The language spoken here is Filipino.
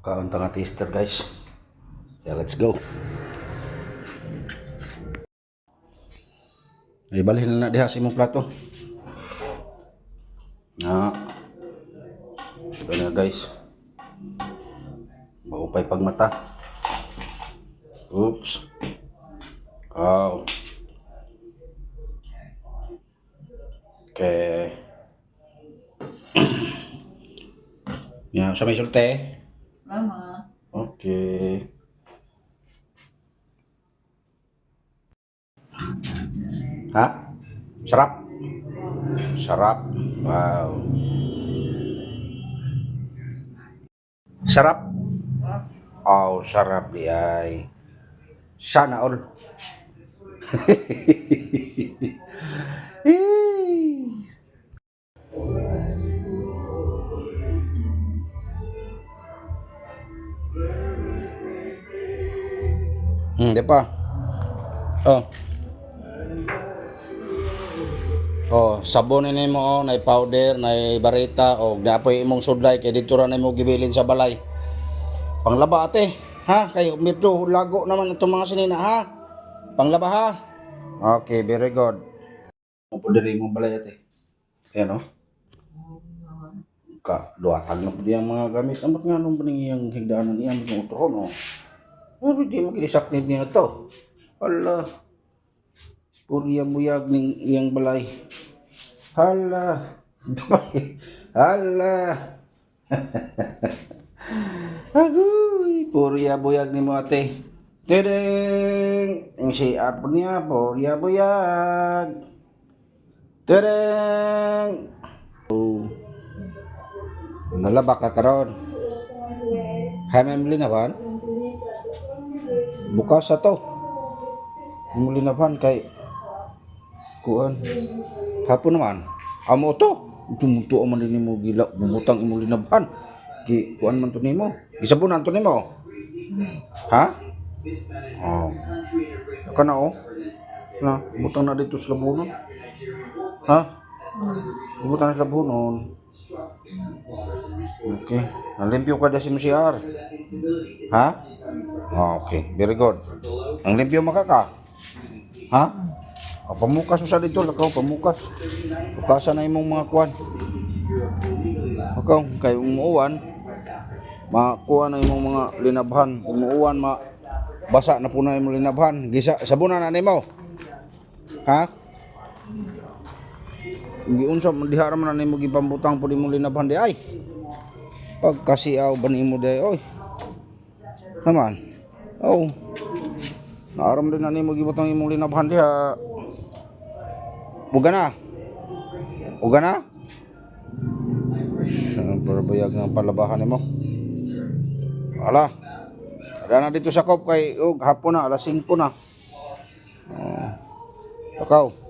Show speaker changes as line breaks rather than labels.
Kaunta nga taster guys. Kaya let's go. Ay balhin na diha sa imong plato. Na. Sudah na guys. Maupay pagmata. Oops. Oh. Okay. Ya, sa may sulte.
Lama.
Okay. Ha? Sarap. Sarap. Wow. Sarap. Oh, sarap di ay. Sana all. Di pa. Oh. Oh, sabon ini mo, na powder, na barita, o napoy imong sudlay kay dito ra nimo gibilin sa balay. Panglaba ate, ha? Kayo medyo lago naman itong mga sinina, ha? Panglaba ha? Okay, very good. Mo po diri imong balay ate. Ayan oh. Duhatag na po diyang mga gamit. Amot nga nung paningiyang higdaanan niya, mga utrohon oh. Ano di magilisaknit niya ito? Hala. Purya buyag ning iyang balay. Hala. Hala. Agoy, purya buyag ni mo ate. Tedeng. Ang CR po niya, purya buyag. Tedeng. Oh. Nalaba ka karon. Hay may linaban? Bukas sa to. May linaban kay kuan. Hapon naman. Amo to. Tumuto man din mo gila bumutang imong linaban. Ki kuan man to nimo. Gisabunan to nimo. Ha? Oh. Kana oh. Na, butang na dito sa labunon. Ha? Butang sa labunon. Okay. Nalimpyo ka da si CR. Ha? Oh, okay. Very good. Ang limpyo makaka. Ha? O, pamukas sa dito, lakaw, pamukas. Pukasan na imong mga kuwan. Lakaw, kay umuuwan, makuha na imong mga linabhan. Umuuwan, basa na po na imong linabhan. Gisa, sabunan na nimo. Ha? Giunsa diha ra man nimo gipambutang pud imong linabhan di ay. Pagkasiaw ba nimo di ay, oy. Naman. Oh. Naaram din na nimo gibutang imong linabhan diha. Uga na. Uga na. Siyempre bayag ng palabahan nimo. Ala. Ada na dito sa kop kay hapon na alas 5 na. Oh. Ikaw.